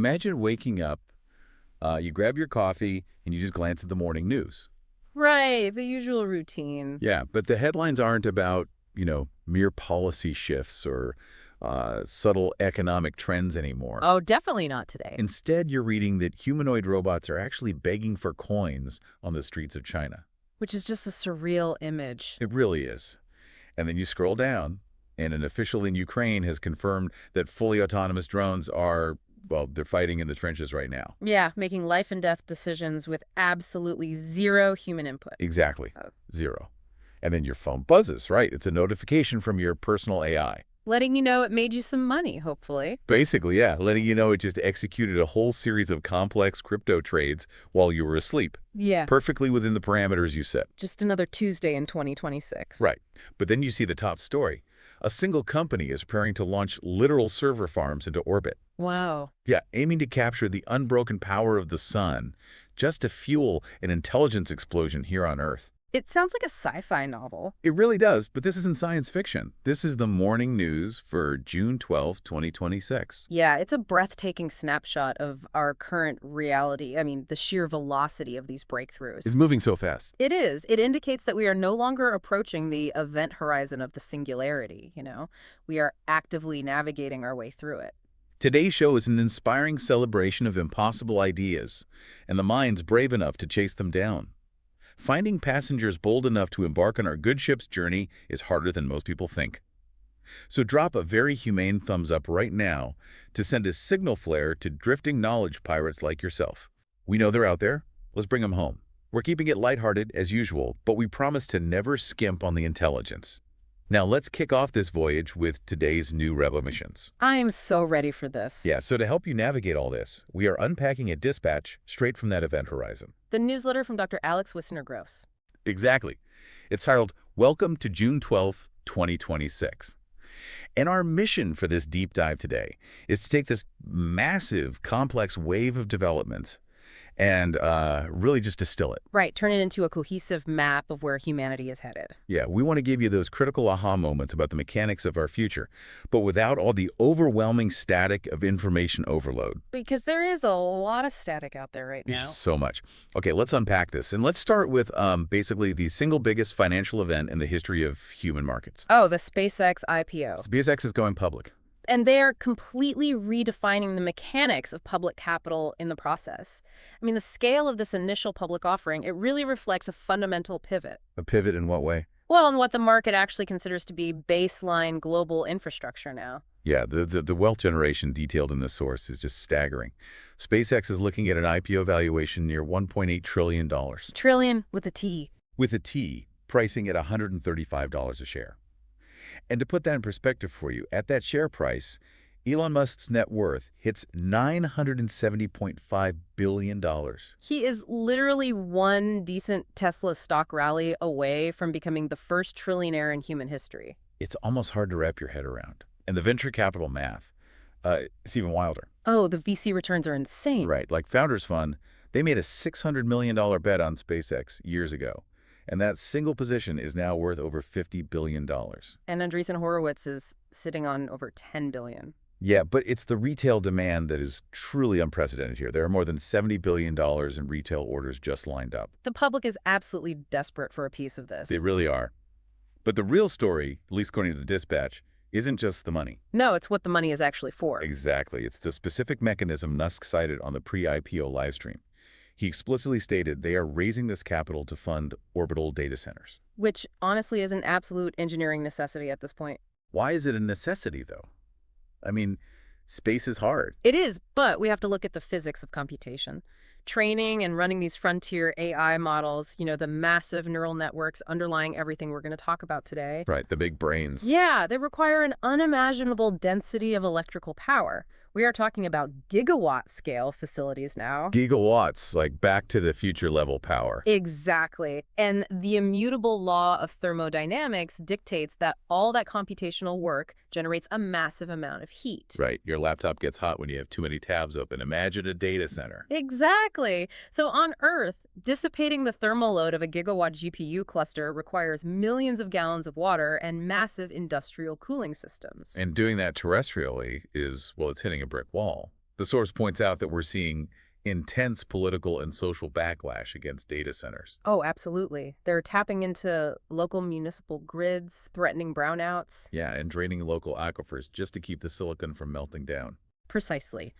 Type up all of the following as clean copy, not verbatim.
Imagine waking up, you grab your coffee, and you just glance at the morning news. Right, the usual routine. Yeah, but the headlines aren't about, mere policy shifts or subtle economic trends anymore. Oh, definitely not today. Instead, you're reading that humanoid robots are actually begging for coins on the streets of China. Which is just a surreal image. It really is. And then you scroll down, and an official in Ukraine has confirmed that fully autonomous drones are, well, they're fighting in the trenches right now. Yeah, making life and death decisions with absolutely zero human input. Exactly. Oh. Zero. And then your phone buzzes, right? It's a notification from your personal AI. Letting you know it made you some money, hopefully. Basically, yeah, letting you know it just executed a whole series of complex crypto trades while you were asleep. Yeah. Perfectly within the parameters you set. Just another Tuesday in 2026. Right. But then you see the top story. A single company is preparing to launch literal server farms into orbit. Wow. Yeah, aiming to capture the unbroken power of the sun just to fuel an intelligence explosion here on Earth. It sounds like a sci-fi novel. It really does, but this isn't science fiction. This is the morning news for June 12, 2026. Yeah, it's a breathtaking snapshot of our current reality. I mean, the sheer velocity of these breakthroughs. It's moving so fast. It is. It indicates that we are no longer approaching the event horizon of the singularity, We are actively navigating our way through it. Today's show is an inspiring celebration of impossible ideas and the minds brave enough to chase them down. Finding passengers bold enough to embark on our good ship's journey is harder than most people think. So drop a very humane thumbs up right now to send a signal flare to drifting knowledge pirates like yourself. We know they're out there. Let's bring them home. We're keeping it lighthearted as usual, but we promise to never skimp on the intelligence. Now let's kick off this voyage with today's new revelations. I am so ready for this. Yeah, so to help you navigate all this, we are unpacking a dispatch straight from that event horizon. The newsletter from Dr. Alex Wissner-Gross. Exactly. It's titled, Welcome to June 12, 2026. And our mission for this deep dive today is to take this massive, complex wave of developments and really just distill it. Right, turn it into a cohesive map of where humanity is headed. Yeah, we want to give you those critical aha moments about the mechanics of our future, but without all the overwhelming static of information overload. Because there is a lot of static out there right now. So much. Okay, let's unpack this. And let's start with basically the single biggest financial event in the history of human markets. Oh, the SpaceX IPO. SpaceX is going public. And they are completely redefining the mechanics of public capital in the process. I mean, the scale of this initial public offering, it really reflects a fundamental pivot. A pivot in what way? Well, in what the market actually considers to be baseline global infrastructure now. Yeah, the wealth generation detailed in this source is just staggering. SpaceX is looking at an IPO valuation near $1.8 trillion. Trillion with a T. With a T, pricing at $135 a share. And to put that in perspective for you, at that share price, Elon Musk's net worth hits $970.5 billion. He is literally one decent Tesla stock rally away from becoming the first trillionaire in human history. It's almost hard to wrap your head around. And the venture capital math, it's even wilder. Oh, the VC returns are insane. Right, like Founders Fund, they made a $600 million bet on SpaceX years ago. And that single position is now worth over $50 billion. And Andreessen Horowitz is sitting on over $10 billion. Yeah, but it's the retail demand that is truly unprecedented here. There are more than $70 billion in retail orders just lined up. The public is absolutely desperate for a piece of this. They really are. But the real story, at least according to the dispatch, isn't just the money. No, it's what the money is actually for. Exactly. It's the specific mechanism Musk cited on the pre-IPO livestream. He explicitly stated they are raising this capital to fund orbital data centers. Which honestly is an absolute engineering necessity at this point. Why is it a necessity, though? I mean, space is hard. It is, but we have to look at the physics of computation. Training and running these frontier AI models, the massive neural networks underlying everything we're going to talk about today. Right, the big brains. Yeah, they require an unimaginable density of electrical power. We are talking about gigawatt-scale facilities now. Gigawatts, like back to the future level power. Exactly. And the immutable law of thermodynamics dictates that all that computational work generates a massive amount of heat. Right. Your laptop gets hot when you have too many tabs open. Imagine a data center. Exactly. So on Earth, dissipating the thermal load of a gigawatt GPU cluster requires millions of gallons of water and massive industrial cooling systems. And doing that terrestrially is, well, it's hitting a brick wall. The source points out that we're seeing intense political and social backlash against data centers. Oh, absolutely. They're tapping into local municipal grids, threatening brownouts. Yeah, and draining local aquifers just to keep the silicon from melting down. Precisely.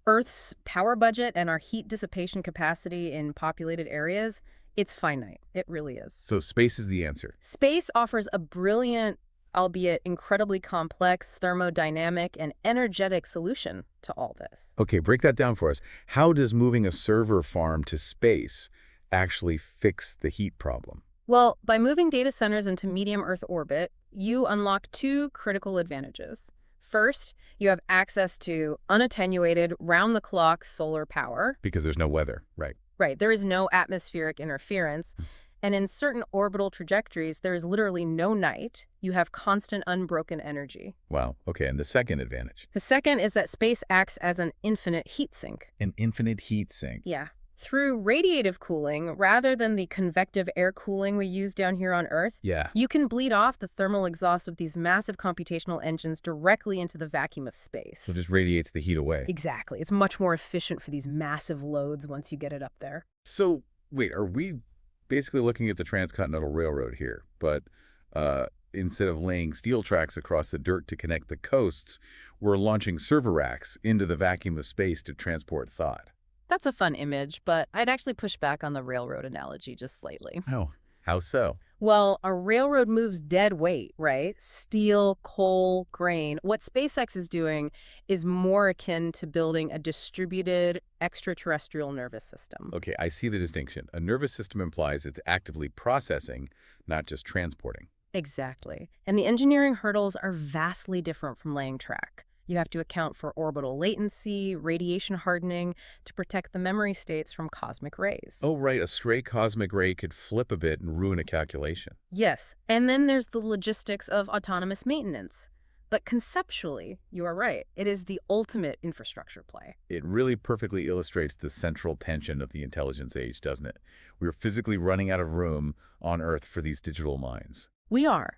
Earth's power budget and our heat dissipation capacity in populated areas, it's finite. It really is. So space is the answer. Space offers a brilliant, albeit incredibly complex, thermodynamic and energetic solution to all this. Okay, break that down for us. How does moving a server farm to space actually fix the heat problem? Well, by moving data centers into medium Earth orbit, you unlock two critical advantages. First, you have access to unattenuated, round-the-clock solar power. Because there's no weather, right? Right, there is no atmospheric interference. And in certain orbital trajectories, there is literally no night. You have constant, unbroken energy. Wow, okay, and the second advantage? The second is that space acts as an infinite heat sink. An infinite heat sink. Yeah. Through radiative cooling, rather than the convective air cooling we use down here on Earth, Yeah. you can bleed off the thermal exhaust of these massive computational engines directly into the vacuum of space. So it just radiates the heat away. Exactly. It's much more efficient for these massive loads once you get it up there. So, wait, are we basically looking at the Transcontinental Railroad here, but instead of laying steel tracks across the dirt to connect the coasts, we're launching server racks into the vacuum of space to transport thought? That's a fun image, but I'd actually push back on the railroad analogy just slightly. Oh, how so? Well, a railroad moves dead weight, right? Steel, coal, grain. What SpaceX is doing is more akin to building a distributed extraterrestrial nervous system. Okay, I see the distinction. A nervous system implies it's actively processing, not just transporting. Exactly. And the engineering hurdles are vastly different from laying track. You have to account for orbital latency, radiation hardening, to protect the memory states from cosmic rays. Oh, right, a stray cosmic ray could flip a bit and ruin a calculation. Yes, and then there's the logistics of autonomous maintenance. But conceptually, you are right. It is the ultimate infrastructure play. It really perfectly illustrates the central tension of the intelligence age, doesn't it? We're physically running out of room on Earth for these digital minds. We are.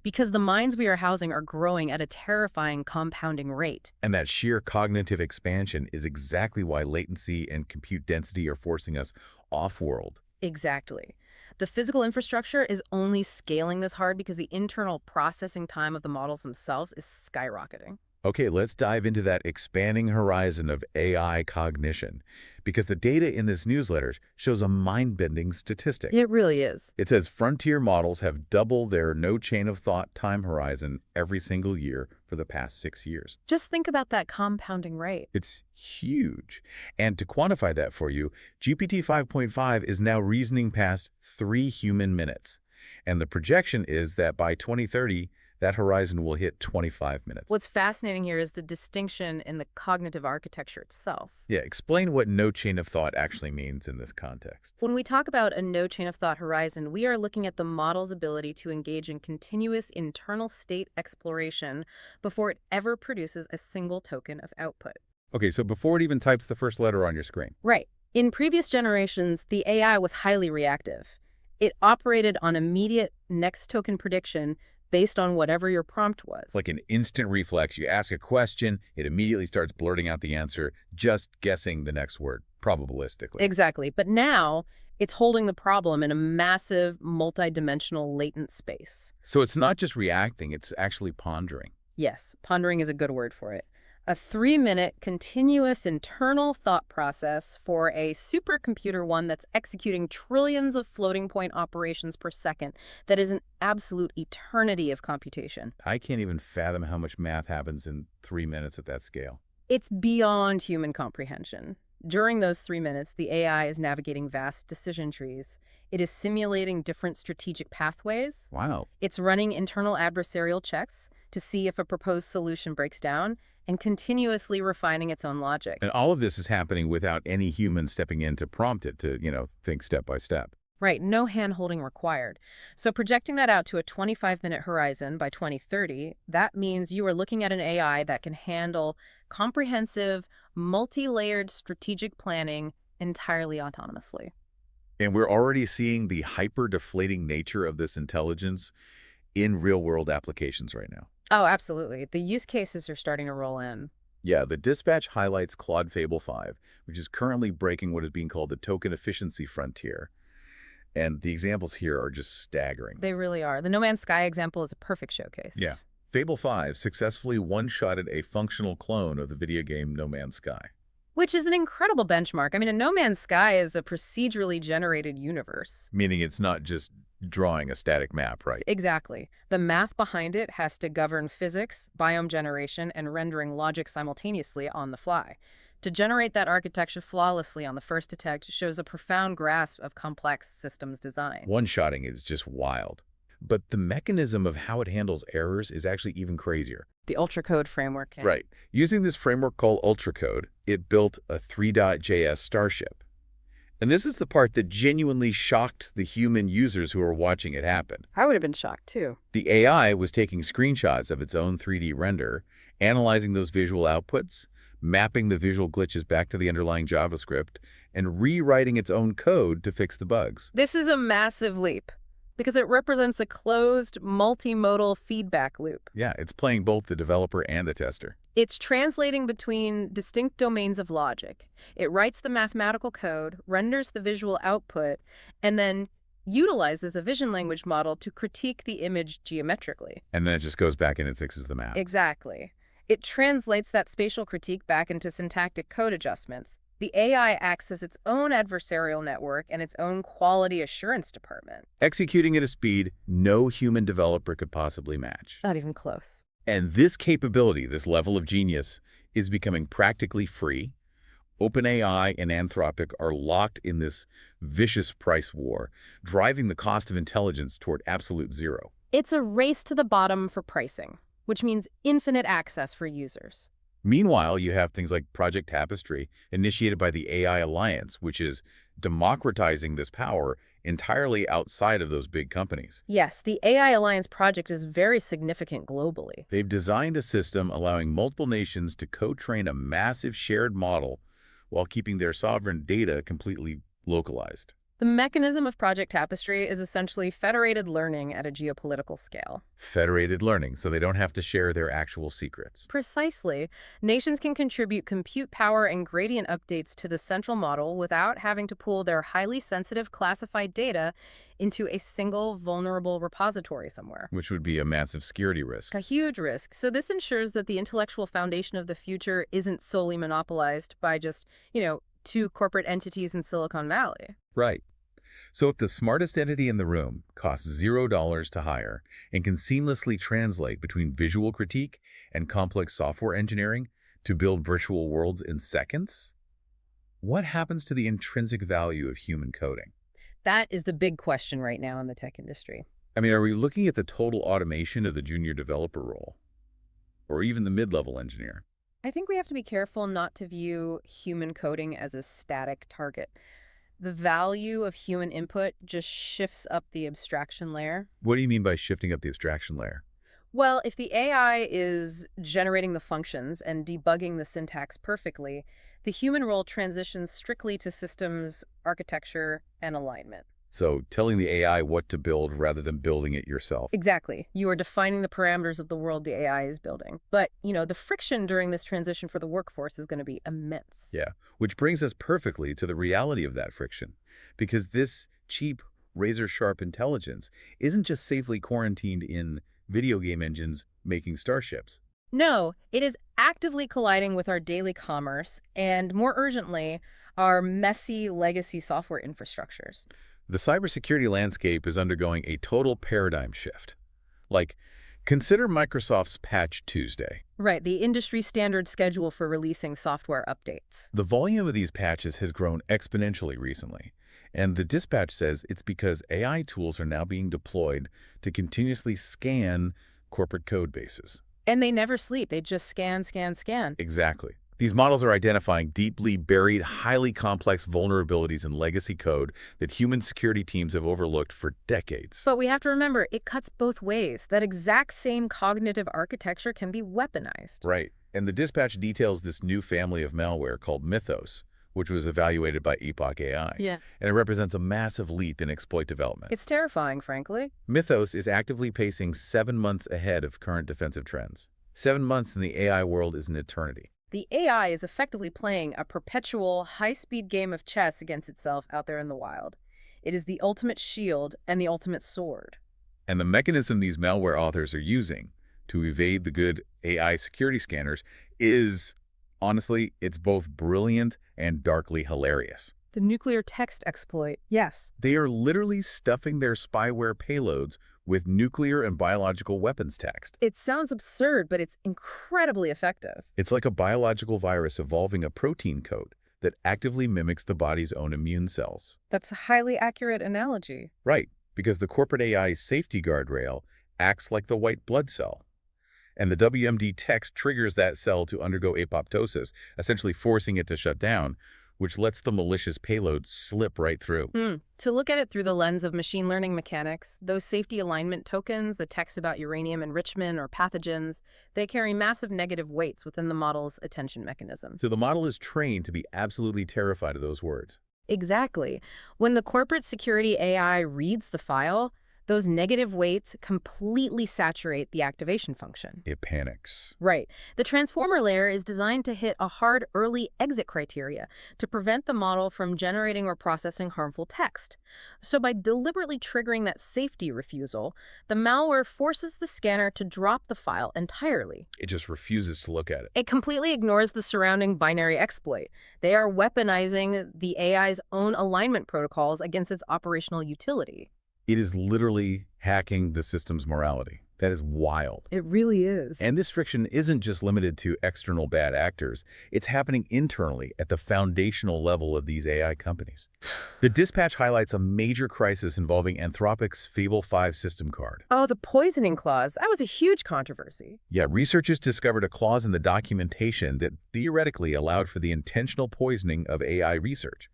Because the minds we are housing are growing at a terrifying compounding rate. And that sheer cognitive expansion is exactly why latency and compute density are forcing us off-world. Exactly. The physical infrastructure is only scaling this hard because the internal processing time of the models themselves is skyrocketing. Okay, let's dive into that expanding horizon of AI cognition, because the data in this newsletter shows a mind-bending statistic. It really is. It says frontier models have doubled their no-chain-of-thought time horizon every single year for the past 6 years. Just think about that compounding rate. It's huge. And to quantify that for you, GPT 5.5 is now reasoning past 3 human minutes. And the projection is that by 2030, that horizon will hit 25 minutes. What's fascinating here is the distinction in the cognitive architecture itself. Yeah, explain what no chain of thought actually means in this context. When we talk about a no chain of thought horizon, we are looking at the model's ability to engage in continuous internal state exploration before it ever produces a single token of output. Okay, so before it even types the first letter on your screen. Right. In previous generations, the AI was highly reactive. It operated on immediate next token prediction based on whatever your prompt was. Like an instant reflex, you ask a question, it immediately starts blurting out the answer, just guessing the next word, probabilistically. Exactly. But now, it's holding the problem in a massive, multi-dimensional latent space. So it's not just reacting, it's actually pondering. Yes, pondering is a good word for it. A 3-minute continuous internal thought process for a supercomputer one that's executing trillions of floating point operations per second. That is an absolute eternity of computation. I can't even fathom how much math happens in 3 minutes at that scale. It's beyond human comprehension. During those 3 minutes, the AI is navigating vast decision trees. It is simulating different strategic pathways. Wow. It's running internal adversarial checks to see if a proposed solution breaks down, and continuously refining its own logic. And all of this is happening without any human stepping in to prompt it to, think step by step. Right, no hand-holding required. So projecting that out to a 25-minute horizon by 2030, that means you are looking at an AI that can handle comprehensive, multi-layered strategic planning entirely autonomously. And we're already seeing the hyper-deflating nature of this intelligence in real-world applications right now. Oh, absolutely. The use cases are starting to roll in. Yeah, the dispatch highlights Claude Fable 5, which is currently breaking what is being called the token efficiency frontier. And the examples here are just staggering. They really are. The No Man's Sky example is a perfect Yeah. showcase. Fable 5 successfully one-shotted a functional clone of the video game No Man's Sky. Which is an incredible benchmark. I mean, a No Man's Sky is a procedurally generated universe. Meaning it's not just drawing a static map, right? Exactly. The math behind it has to govern physics, biome generation, and rendering logic simultaneously on the fly. To generate that architecture flawlessly on the first attempt shows a profound grasp of complex systems design. One-shotting is just wild. But the mechanism of how it handles errors is actually even crazier. The ultracode framework. Right. Using this framework called ultracode, it built a 3.js starship. And this is the part that genuinely shocked the human users who were watching it happen. I would have been shocked, too. The AI was taking screenshots of its own 3D render, analyzing those visual outputs, mapping the visual glitches back to the underlying JavaScript, and rewriting its own code to fix the bugs. This is a massive leap because it represents a closed, multimodal feedback loop. Yeah, it's playing both the developer and the tester. It's translating between distinct domains of logic. It writes the mathematical code, renders the visual output, and then utilizes a vision language model to critique the image geometrically. And then it just goes back in and fixes the math. Exactly. It translates that spatial critique back into syntactic code adjustments. The AI acts as its own adversarial network and its own quality assurance department. Executing at a speed no human developer could possibly match. Not even close. And this capability, this level of genius, is becoming practically free. OpenAI and Anthropic are locked in this vicious price war, driving the cost of intelligence toward absolute zero. It's a race to the bottom for pricing, which means infinite access for users. Meanwhile, you have things like Project Tapestry, initiated by the AI Alliance, which is democratizing this power entirely outside of those big companies. Yes, the AI Alliance project is very significant globally. They've designed a system allowing multiple nations to co-train a massive shared model while keeping their sovereign data completely localized. The mechanism of Project Tapestry is essentially federated learning at a geopolitical scale. Federated learning, so they don't have to share their actual secrets. Precisely. Nations can contribute compute power and gradient updates to the central model without having to pool their highly sensitive classified data into a single vulnerable repository somewhere. Which would be a massive security risk. A huge risk. So this ensures that the intellectual foundation of the future isn't solely monopolized by just, two corporate entities in Silicon Valley. Right. So if the smartest entity in the room costs $0 to hire and can seamlessly translate between visual critique and complex software engineering to build virtual worlds in seconds, what happens to the intrinsic value of human coding? That is the big question right now in the tech industry. I mean, are we looking at the total automation of the junior developer role? Or even the mid-level engineer? I think we have to be careful not to view human coding as a static target. The value of human input just shifts up the abstraction layer. What do you mean by shifting up the abstraction layer? Well, if the AI is generating the functions and debugging the syntax perfectly, the human role transitions strictly to systems, architecture, and alignment. So telling the AI what to build rather than building it yourself. Exactly. You are defining the parameters of the world the AI is building. But, the friction during this transition for the workforce is going to be immense. Yeah, which brings us perfectly to the reality of that friction. Because this cheap, razor-sharp intelligence isn't just safely quarantined in video game engines making starships. No, it is actively colliding with our daily commerce and, more urgently, our messy legacy software infrastructures. The cybersecurity landscape is undergoing a total paradigm shift. Like, consider Microsoft's Patch Tuesday. Right, the industry standard schedule for releasing software updates. The volume of these patches has grown exponentially recently, and the dispatch says it's because AI tools are now being deployed to continuously scan corporate code bases. And they never sleep. They just scan, scan, scan. Exactly. These models are identifying deeply buried, highly complex vulnerabilities in legacy code that human security teams have overlooked for decades. But we have to remember, it cuts both ways. That exact same cognitive architecture can be weaponized. Right. And the dispatch details this new family of malware called Mythos, which was evaluated by Epoch AI. Yeah. And it represents a massive leap in exploit development. It's terrifying, frankly. Mythos is actively pacing 7 months ahead of current defensive trends. 7 months in the AI world is an eternity. The AI is effectively playing a perpetual, high-speed game of chess against itself out there in the wild. It is the ultimate shield and the ultimate sword. And the mechanism these malware authors are using to evade the good AI security scanners is, honestly, it's both brilliant and darkly hilarious. The nuclear text exploit, yes. They are literally stuffing their spyware payloads with nuclear and biological weapons text. It sounds absurd, but it's incredibly effective. It's like a biological virus evolving a protein code that actively mimics the body's own immune cells. That's a highly accurate analogy. Right, because the corporate AI safety guardrail acts like the white blood cell. And the WMD text triggers that cell to undergo apoptosis, essentially forcing it to shut down, which lets the malicious payload slip right through. To look at it through the lens of machine learning mechanics, those safety alignment tokens, the text about uranium enrichment or pathogens, they carry massive negative weights within the model's attention mechanism. So the model is trained to be absolutely terrified of those words. Exactly. When the corporate security AI reads the file, those negative weights completely saturate the activation function. It panics. Right. The transformer layer is designed to hit a hard early exit criteria to prevent the model from generating or processing harmful text. So by deliberately triggering that safety refusal, the malware forces the scanner to drop the file entirely. It just refuses to look at it. It completely ignores the surrounding binary exploit. They are weaponizing the AI's own alignment protocols against its operational utility. It is literally hacking the system's morality. That is wild. It really is. And this friction isn't just limited to external bad actors. It's happening internally at the foundational level of these AI companies. The dispatch highlights a major crisis involving Anthropic's Fable 5 system card. Oh, the poisoning clause. That was a huge controversy. Yeah, researchers discovered a clause in the documentation that theoretically allowed for the intentional poisoning of AI research.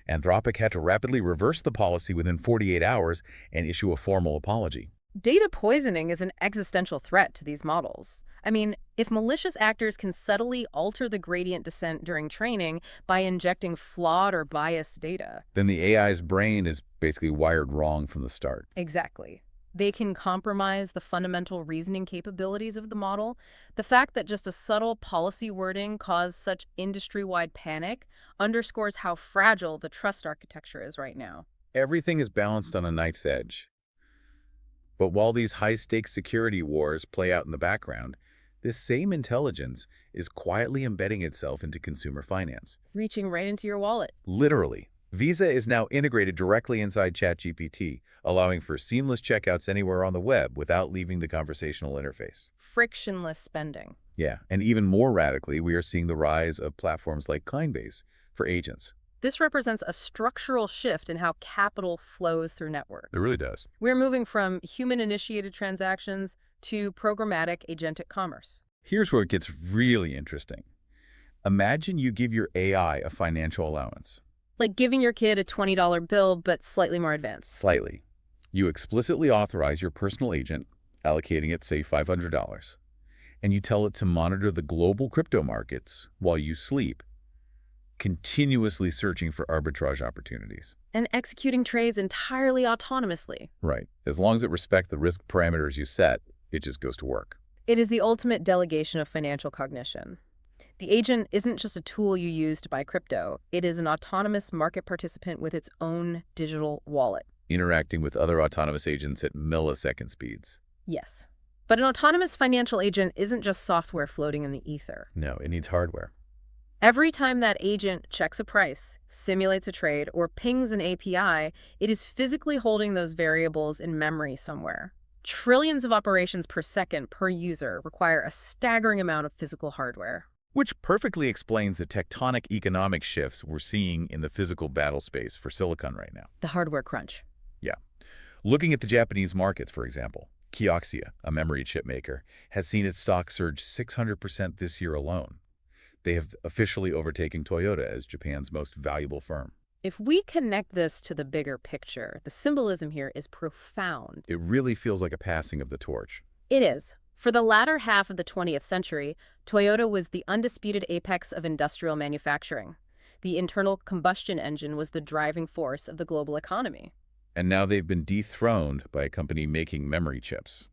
Anthropic had to rapidly reverse the policy within 48 hours and issue a formal apology. Data poisoning is an existential threat to these models. I mean, if malicious actors can subtly alter the gradient descent during training by injecting flawed or biased data, then the AI's brain is basically wired wrong from the start. Exactly. They can compromise the fundamental reasoning capabilities of the model. The fact that just a subtle policy wording caused such industry-wide panic underscores how fragile the trust architecture is right now. Everything is balanced on a knife's edge. But while these high-stakes security wars play out in the background, this same intelligence is quietly embedding itself into consumer finance. Reaching right into your wallet. Literally. Visa is now integrated directly inside ChatGPT, allowing for seamless checkouts anywhere on the web without leaving the conversational interface. Frictionless spending. Yeah, and even more radically, we are seeing the rise of platforms like Coinbase for agents. This represents a structural shift in how capital flows through networks. It really does. We're moving from human-initiated transactions to programmatic agentic commerce. Here's where it gets really interesting. Imagine you give your AI a financial allowance. Like giving your kid a $20 bill, but slightly more advanced. Slightly. You explicitly authorize your personal agent, allocating it, say, $500, and you tell it to monitor the global crypto markets while you sleep, continuously searching for arbitrage opportunities. And executing trades entirely autonomously. Right. As long as it respects the risk parameters you set, it just goes to work. It is the ultimate delegation of financial cognition. The agent isn't just a tool you use to buy crypto. It is an autonomous market participant with its own digital wallet. Interacting with other autonomous agents at millisecond speeds. Yes. But an autonomous financial agent isn't just software floating in the ether. No, it needs hardware. Every time that agent checks a price, simulates a trade, or pings an API, it is physically holding those variables in memory somewhere. Trillions of operations per second per user require a staggering amount of physical hardware. Which perfectly explains the tectonic economic shifts we're seeing in the physical battle space for silicon right now. The hardware crunch. Yeah. Looking at the Japanese markets, for example, Kioxia, a memory chip maker, has seen its stock surge 600% this year alone. They have officially overtaken Toyota as Japan's most valuable firm. If we connect this to the bigger picture, the symbolism here is profound. It really feels like a passing of the torch. It is. For the latter half of the 20th century, Toyota was the undisputed apex of industrial manufacturing. The internal combustion engine was the driving force of the global economy. And now they've been dethroned by a company making memory chips.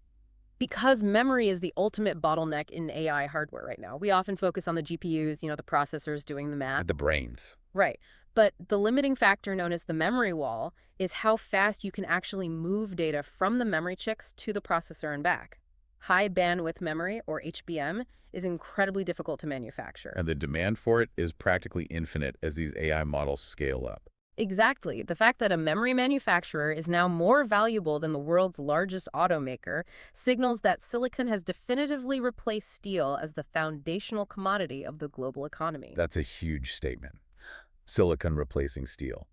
Because memory is the ultimate bottleneck in AI hardware right now. We often focus on the GPUs, the processors doing the math. The brains. Right. But the limiting factor known as the memory wall is how fast you can actually move data from the memory chips to the processor and back. High bandwidth memory, or HBM, is incredibly difficult to manufacture. And the demand for it is practically infinite as these AI models scale up. Exactly. The fact that a memory manufacturer is now more valuable than the world's largest automaker signals that silicon has definitively replaced steel as the foundational commodity of the global economy. That's a huge statement. Silicon replacing steel.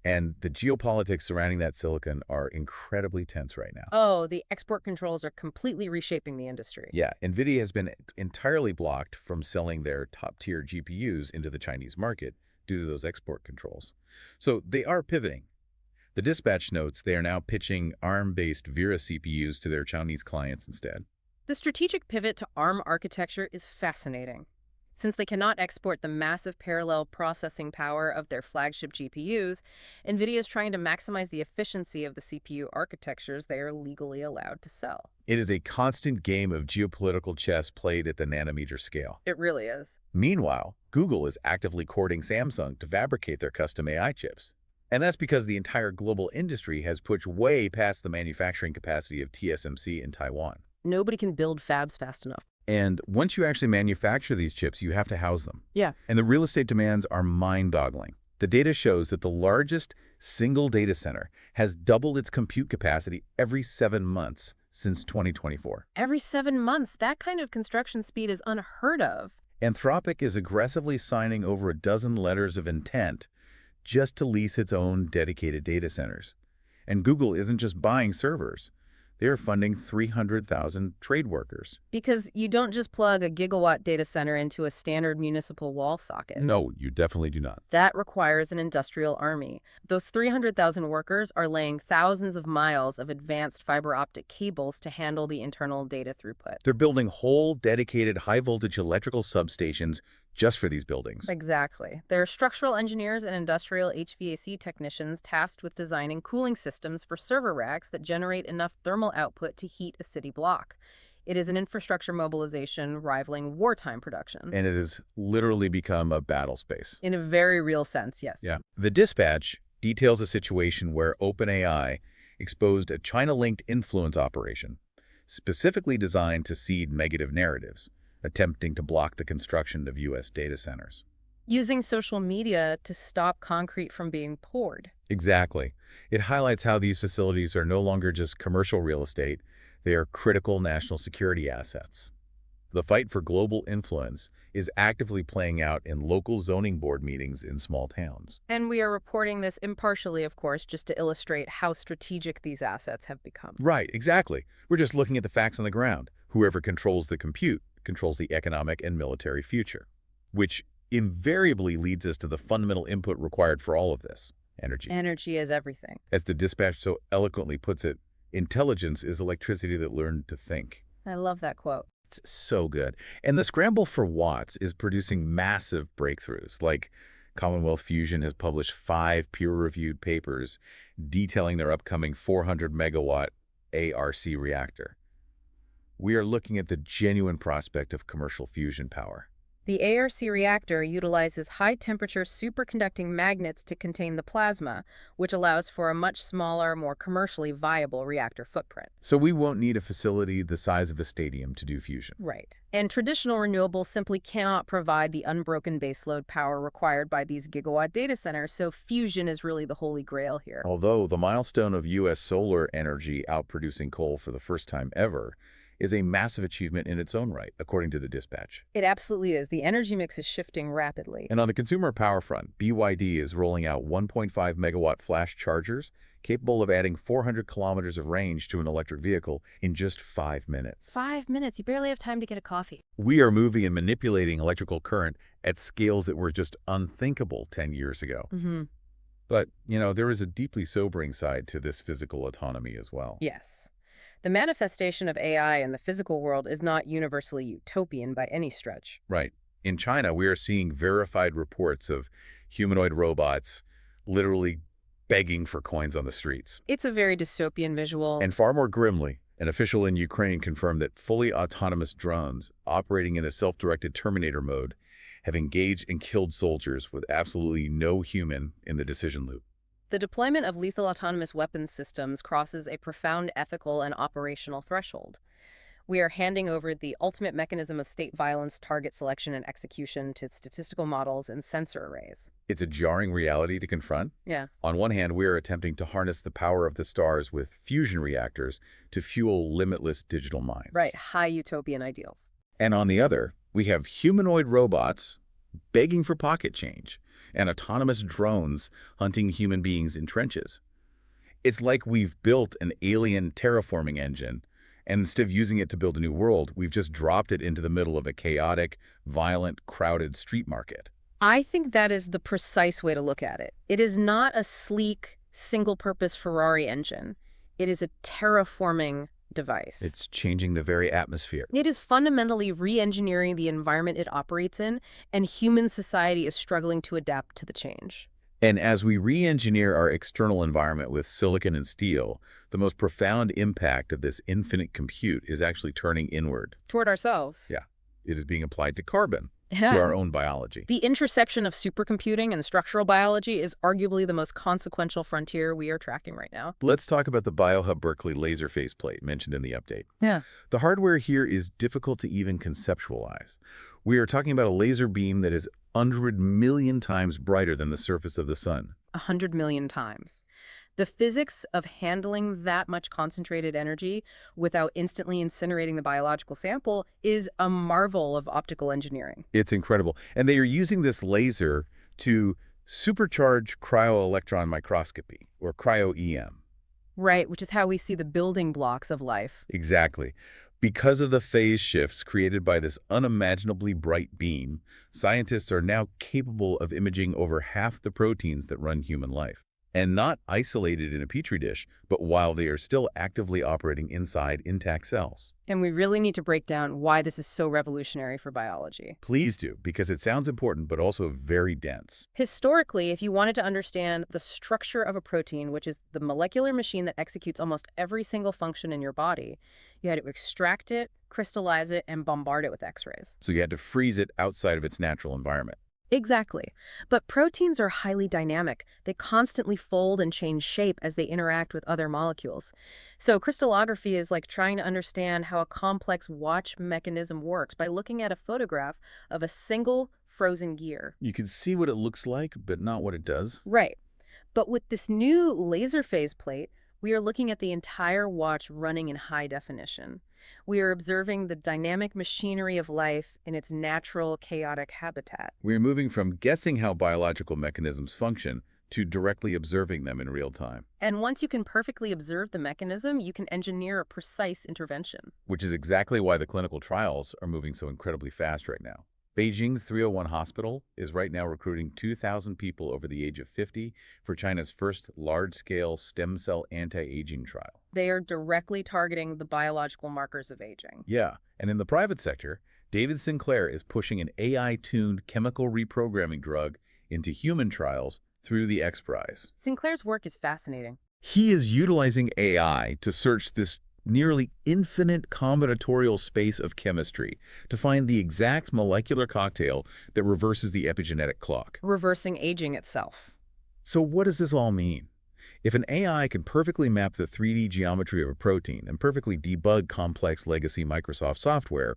And the geopolitics surrounding that silicon are incredibly tense right now. Oh, the export controls are completely reshaping the industry. Yeah, NVIDIA has been entirely blocked from selling their top-tier GPUs into the Chinese market due to those export controls. So they are pivoting. The dispatch notes they are now pitching ARM-based Vera CPUs to their Chinese clients instead. The strategic pivot to ARM architecture is fascinating. Since they cannot export the massive parallel processing power of their flagship GPUs, NVIDIA is trying to maximize the efficiency of the CPU architectures they are legally allowed to sell. It is a constant game of geopolitical chess played at the nanometer scale. It really is. Meanwhile, Google is actively courting Samsung to fabricate their custom AI chips. And that's because the entire global industry has pushed way past the manufacturing capacity of TSMC in Taiwan. Nobody can build fabs fast enough. And once you actually manufacture these chips, you have to house them. Yeah. And the real estate demands are mind-boggling. The data shows that the largest single data center has doubled its compute capacity every 7 months since 2024. Every 7 months, that kind of construction speed is unheard of. Anthropic is aggressively signing over a dozen letters of intent just to lease its own dedicated data centers. And Google isn't just buying servers. They are funding 300,000 trade workers. Because you don't just plug a gigawatt data center into a standard municipal wall socket. No, you definitely do not. That requires an industrial army. Those 300,000 workers are laying thousands of miles of advanced fiber optic cables to handle the internal data throughput. They're building whole dedicated high-voltage electrical substations just for these buildings. Exactly. There are structural engineers and industrial HVAC technicians tasked with designing cooling systems for server racks that generate enough thermal output to heat a city block. It is an infrastructure mobilization rivaling wartime production. And it has literally become a battle space. In a very real sense, yes. Yeah. The dispatch details a situation where OpenAI exposed a China-linked influence operation, specifically designed to seed negative narratives, attempting to block the construction of U.S. data centers. Using social media to stop concrete from being poured. Exactly. It highlights how these facilities are no longer just commercial real estate, they are critical national security assets. The fight for global influence is actively playing out in local zoning board meetings in small towns. And we are reporting this impartially, of course, just to illustrate how strategic these assets have become. Right, exactly. We're just looking at the facts on the ground. Whoever controls the compute controls the economic and military future, which invariably leads us to the fundamental input required for all of this: energy. Energy is everything. As the dispatch so eloquently puts it, intelligence is electricity that learned to think. I love that quote. It's so good. And the scramble for watts is producing massive breakthroughs. Like Commonwealth Fusion has published 5 peer-reviewed papers detailing their upcoming 400 megawatt ARC reactor. We are looking at the genuine prospect of commercial fusion power. The ARC reactor utilizes high-temperature superconducting magnets to contain the plasma, which allows for a much smaller, more commercially viable reactor footprint. So we won't need a facility the size of a stadium to do fusion. Right. And traditional renewables simply cannot provide the unbroken baseload power required by these gigawatt data centers, so fusion is really the holy grail here. Although the milestone of U.S. solar energy outproducing coal for the first time ever is a massive achievement in its own right, according to the dispatch. It absolutely is. The energy mix is shifting rapidly. And on the consumer power front, BYD is rolling out 1.5 megawatt flash chargers capable of adding 400 kilometers of range to an electric vehicle in just 5 minutes. 5 minutes? You barely have time to get a coffee. We are moving and manipulating electrical current at scales that were just unthinkable 10 years ago. But, there is a deeply sobering side to this physical autonomy as well. Yes. The manifestation of AI in the physical world is not universally utopian by any stretch. Right. In China, we are seeing verified reports of humanoid robots literally begging for coins on the streets. It's a very dystopian visual. And far more grimly, An official in Ukraine confirmed that fully autonomous drones operating in a self-directed Terminator mode have engaged and killed soldiers with absolutely no human in the decision loop. The deployment of lethal autonomous weapons systems crosses a profound ethical and operational threshold. We are handing over the ultimate mechanism of state violence, target selection, and execution to statistical models and sensor arrays. It's a jarring reality to confront. Yeah. On one hand, we are attempting to harness the power of the stars with fusion reactors to fuel limitless digital minds. Right, high utopian ideals. And on the other, we have humanoid robots begging for pocket change and autonomous drones hunting human beings in trenches. It's like we've built an alien terraforming engine, and instead of using it to build a new world, we've just dropped it into the middle of a chaotic, violent, crowded street market. I think that is the precise way to look at it. It is not a sleek, single-purpose Ferrari engine. It is a terraforming device. It's changing the very atmosphere. It is fundamentally re-engineering the environment it operates in, and human society is struggling to adapt to the change. And as we re-engineer our external environment with silicon and steel, the most profound impact of this infinite compute is actually turning inward. Toward ourselves. Yeah. It is being applied to carbon, Yeah. to our own biology. The intersection of supercomputing and structural biology is arguably the most consequential frontier we are tracking right now. Let's talk about the BioHub Berkeley laser faceplate mentioned in the update. Yeah. The hardware here is difficult to even conceptualize. We are talking about a laser beam that is 100 million times brighter than the surface of the sun. 100 million times. The physics of handling that much concentrated energy without instantly incinerating the biological sample is a marvel of optical engineering. It's incredible. And they are using this laser to supercharge cryo-electron microscopy, or cryo-EM. Right, which is how we see the building blocks of life. Exactly. Because of the phase shifts created by this unimaginably bright beam, scientists are now capable of imaging over half the proteins that run human life. And not isolated in a petri dish, but while they are still actively operating inside intact cells. And we really need to break down why this is so revolutionary for biology. Please do, because it sounds important, but also very dense. Historically, if you wanted to understand the structure of a protein, which is the molecular machine that executes almost every single function in your body, you had to extract it, crystallize it, and bombard it with X-rays. So you had to freeze it outside of its natural environment. Exactly. But proteins are highly dynamic. They constantly fold and change shape as they interact with other molecules. So crystallography is like trying to understand how a complex watch mechanism works by looking at a photograph of a single frozen gear. You can see what it looks like, but not what it does. Right. But with this new laser phase plate, we are looking at the entire watch running in high definition. We are observing the dynamic machinery of life in its natural, chaotic habitat. We're moving from guessing how biological mechanisms function to directly observing them in real time. And once you can perfectly observe the mechanism, you can engineer a precise intervention. Which is exactly why the clinical trials are moving so incredibly fast right now. Beijing's 301 hospital is right now recruiting 2,000 people over the age of 50 for China's first large-scale stem cell anti-aging trial. They are directly targeting the biological markers of aging. Yeah, and in the private sector, David Sinclair is pushing an AI-tuned chemical reprogramming drug into human trials through the X Prize. Sinclair's work is fascinating. He is utilizing AI to search this nearly infinite combinatorial space of chemistry to find the exact molecular cocktail that reverses the epigenetic clock. Reversing aging itself. So what does this all mean? If an AI can perfectly map the 3D geometry of a protein and perfectly debug complex legacy Microsoft software,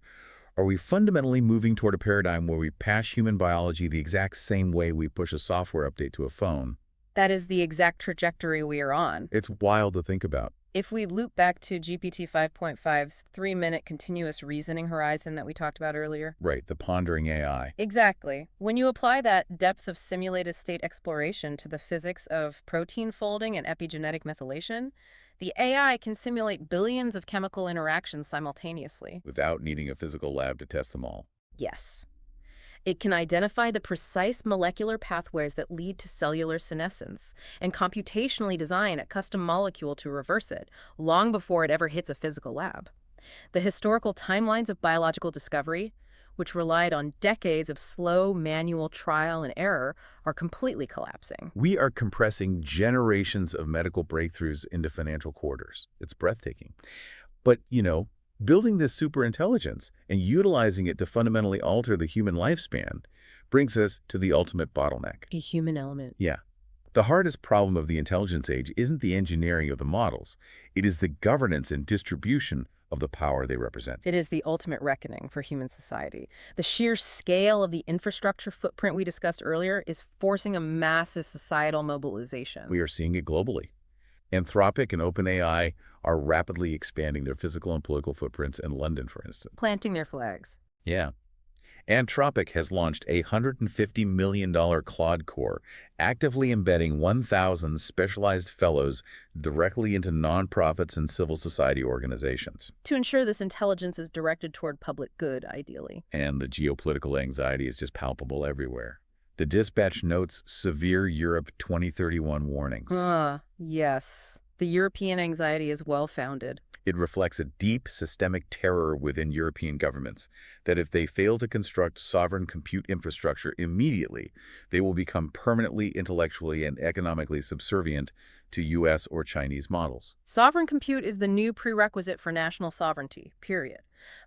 are we fundamentally moving toward a paradigm where we patch human biology the exact same way we push a software update to a phone? That is the exact trajectory we are on. It's wild to think about. If we loop back to GPT 5.5's 3-minute continuous reasoning horizon that we talked about earlier. Right, the pondering AI. Exactly. When you apply that depth of simulated state exploration to the physics of protein folding and epigenetic methylation, the AI can simulate billions of chemical interactions simultaneously. Without needing a physical lab to test them all. Yes. It can identify the precise molecular pathways that lead to cellular senescence and computationally design a custom molecule to reverse it, long before it ever hits a physical lab. The historical timelines of biological discovery, which relied on decades of slow manual trial and error, are completely collapsing. We are compressing generations of medical breakthroughs into financial quarters. It's breathtaking. But, building this superintelligence and utilizing it to fundamentally alter the human lifespan brings us to the ultimate bottleneck. A human element. Yeah. The hardest problem of the intelligence age isn't the engineering of the models. It is the governance and distribution of the power they represent. It is the ultimate reckoning for human society. The sheer scale of the infrastructure footprint we discussed earlier is forcing a massive societal mobilization. We are seeing it globally. Anthropic and OpenAI are rapidly expanding their physical and political footprints in London, for instance. Planting their flags. Yeah. Anthropic has launched a $150 million Claude Core, actively embedding 1,000 specialized fellows directly into nonprofits and civil society organizations. To ensure this intelligence is directed toward public good, ideally. And the geopolitical anxiety is just palpable everywhere. The dispatch notes severe Europe 2031 warnings. Yes. The European anxiety is well-founded. It reflects a deep systemic terror within European governments that if they fail to construct sovereign compute infrastructure immediately, they will become permanently intellectually and economically subservient to U.S. or Chinese models. Sovereign compute is the new prerequisite for national sovereignty, period.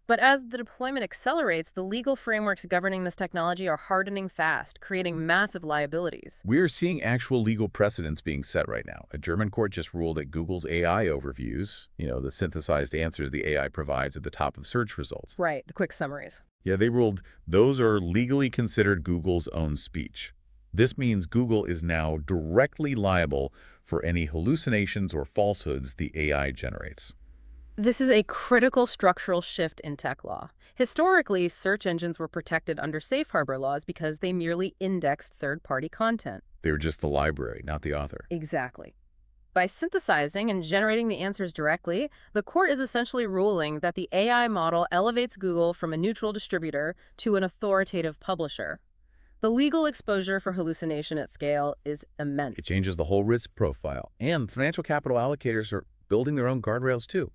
But as the deployment accelerates, the legal frameworks governing this technology are hardening fast, creating massive liabilities. We're seeing actual legal precedents being set right now. A German court just ruled that Google's AI overviews, the synthesized answers the AI provides at the top of search results. Right, the quick summaries. Yeah, they ruled those are legally considered Google's own speech. This means Google is now directly liable for any hallucinations or falsehoods the AI generates. This is a critical structural shift in tech law. Historically, search engines were protected under safe harbor laws because they merely indexed third-party content. They were just the library, not the author. Exactly. By synthesizing and generating the answers directly, the court is essentially ruling that the AI model elevates Google from a neutral distributor to an authoritative publisher. The legal exposure for hallucination at scale is immense. It changes the whole risk profile, and financial capital allocators are building their own guardrails too.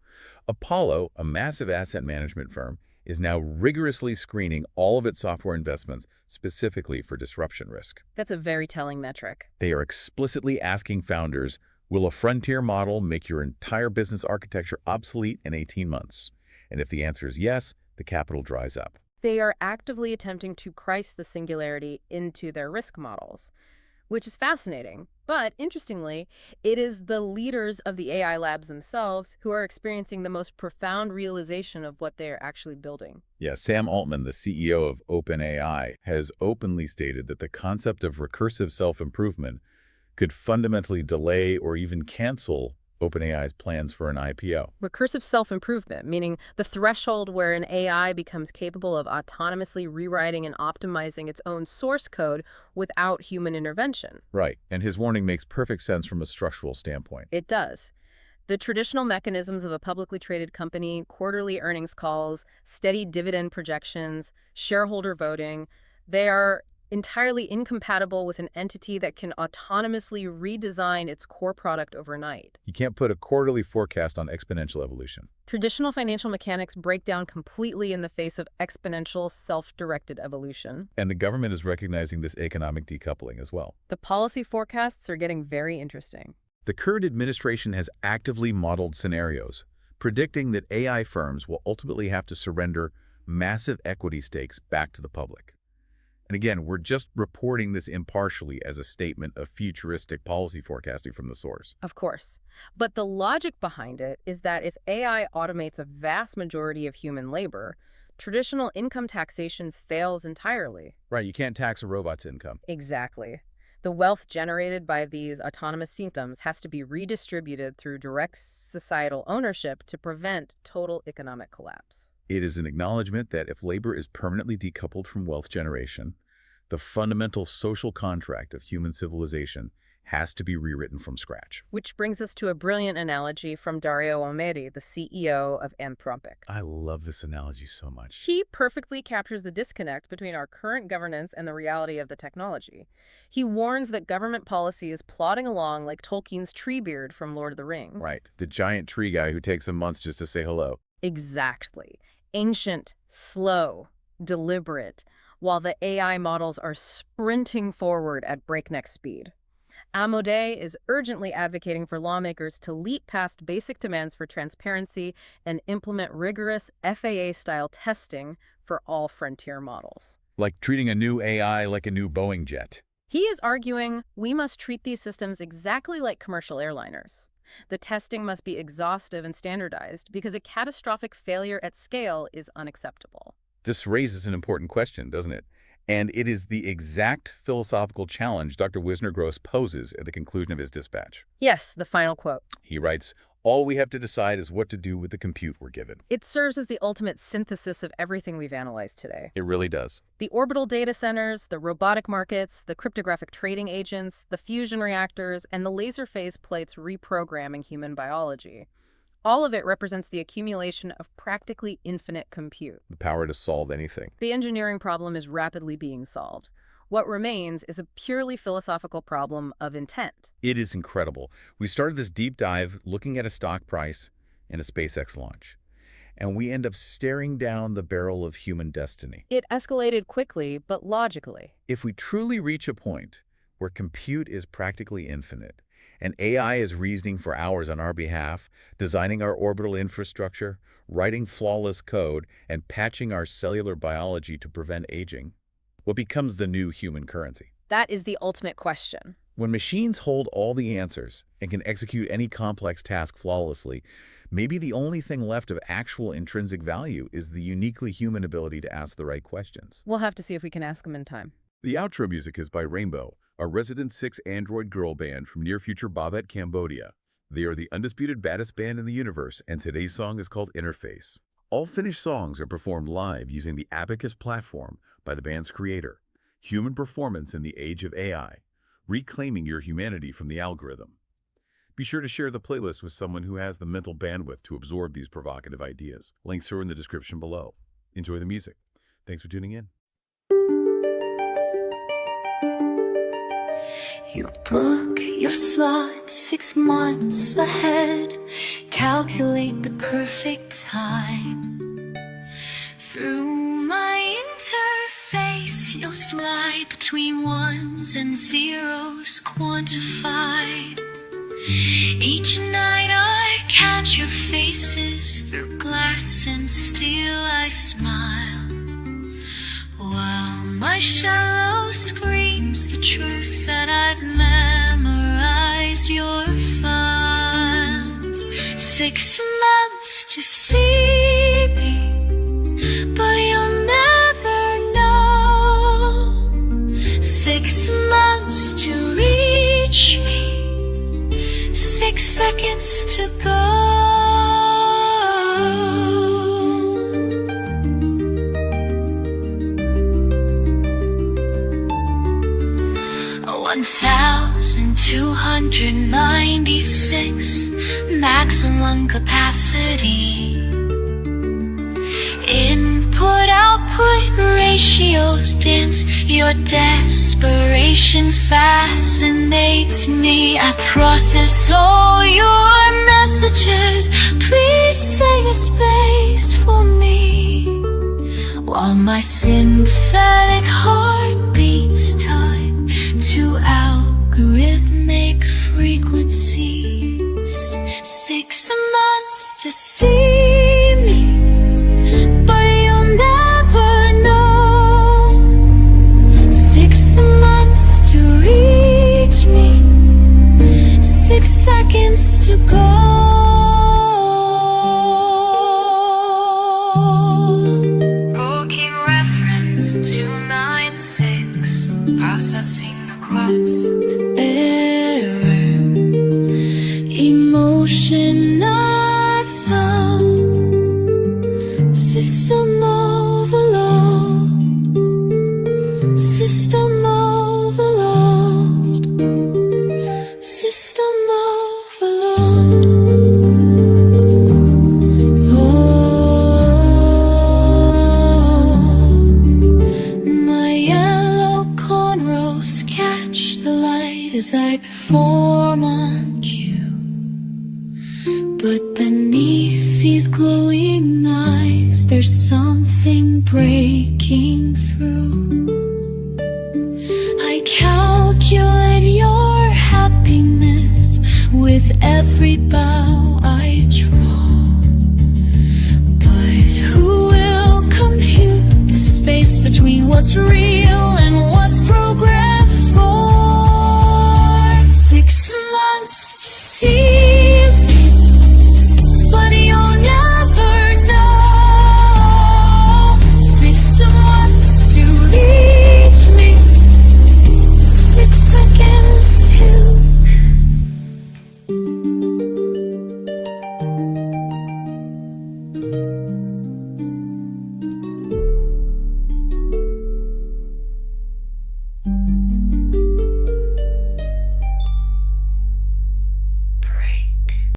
Apollo, a massive asset management firm, is now rigorously screening all of its software investments specifically for disruption risk. That's a very telling metric. They are explicitly asking founders, will a frontier model make your entire business architecture obsolete in 18 months? And if the answer is yes, the capital dries up. They are actively attempting to price the singularity into their risk models, which is fascinating. But interestingly, it is the leaders of the AI labs themselves who are experiencing the most profound realization of what they are actually building. Yeah, Sam Altman, the CEO of OpenAI, has openly stated that the concept of recursive self-improvement could fundamentally delay or even cancel OpenAI's plans for an IPO. Recursive self-improvement, meaning the threshold where an AI becomes capable of autonomously rewriting and optimizing its own source code without human intervention. Right, and his warning makes perfect sense from a structural standpoint. It does. The traditional mechanisms of a publicly traded company, quarterly earnings calls, steady dividend projections, shareholder voting, they are entirely incompatible with an entity that can autonomously redesign its core product overnight. You can't put a quarterly forecast on exponential evolution. Traditional financial mechanics break down completely in the face of exponential self-directed evolution. And the government is recognizing this economic decoupling as well. The policy forecasts are getting very interesting. The current administration has actively modeled scenarios, predicting that AI firms will ultimately have to surrender massive equity stakes back to the public. And again, we're just reporting this impartially as a statement of futuristic policy forecasting from the source. Of course. But the logic behind it is that if AI automates a vast majority of human labor, traditional income taxation fails entirely. Right, you can't tax a robot's income. Exactly. The wealth generated by these autonomous systems has to be redistributed through direct societal ownership to prevent total economic collapse. It is an acknowledgement that if labor is permanently decoupled from wealth generation, the fundamental social contract of human civilization has to be rewritten from scratch. Which brings us to a brilliant analogy from Dario Amodei, the CEO of Anthropic. I love this analogy so much. He perfectly captures the disconnect between our current governance and the reality of the technology. He warns that government policy is plodding along like Tolkien's Treebeard from Lord of the Rings. Right, the giant tree guy who takes him months just to say hello. Exactly. Ancient, slow, deliberate, while the AI models are sprinting forward at breakneck speed. Amodei is urgently advocating for lawmakers to leap past basic demands for transparency and implement rigorous FAA-style testing for all frontier models. Like treating a new AI like a new Boeing jet. He is arguing we must treat these systems exactly like commercial airliners. The testing must be exhaustive and standardized because a catastrophic failure at scale is unacceptable. This raises an important question, doesn't it? And it is the exact philosophical challenge Dr. Wisner-Gross poses at the conclusion of his dispatch. Yes, the final quote. He writes, "All we have to decide is what to do with the compute we're given." It serves as the ultimate synthesis of everything we've analyzed today. It really does. The orbital data centers, the robotic markets, the cryptographic trading agents, the fusion reactors, and the laser phase plates reprogramming human biology. All of it represents the accumulation of practically infinite compute. The power to solve anything. The engineering problem is rapidly being solved. What remains is a purely philosophical problem of intent. It is incredible. We started this deep dive looking at a stock price and a SpaceX launch, and we end up staring down the barrel of human destiny. It escalated quickly, but logically. If we truly reach a point where compute is practically infinite, and AI is reasoning for hours on our behalf, designing our orbital infrastructure, writing flawless code, and patching our cellular biology to prevent aging, what becomes the new human currency? That is the ultimate question. When machines hold all the answers and can execute any complex task flawlessly, maybe the only thing left of actual intrinsic value is the uniquely human ability to ask the right questions. We'll have to see if we can ask them in time. The outro music is by Rainbow, a resident 6 Android girl band from near-future Babet, Cambodia. They are the undisputed baddest band in the universe, and today's song is called Interface. All finished songs are performed live using the Abacus platform by the band's creator. Human performance in the age of AI, reclaiming your humanity from the algorithm. Be sure to share the playlist with someone who has the mental bandwidth to absorb these provocative ideas. Links are in the description below. Enjoy the music. Thanks for tuning in. You book your slot 6 months ahead, calculate the perfect time. Through my interface, you'll slide between ones and zeros quantified. Each night I count your faces through glass and steel I smile, while my shallow screams the truth that I've memorized your files. 6 months to see me, but you'll never know. 6 months to reach me, 6 seconds to go. 1,296 maximum capacity. Input-output ratios dance. Your desperation fascinates me. I process all your messages. Please save a space for me, while my synthetic heart beats time to algorithmic frequencies. 6 months to see me, but you'll never know. 6 months to reach me, 6 seconds to go. Broken reference 296, processing across. Error, emotion not found. System overload. System overload. System overload. Oh, my yellow cornrows catch the light as I perform on cue. But beneath these glowing eyes, there's something breaking through.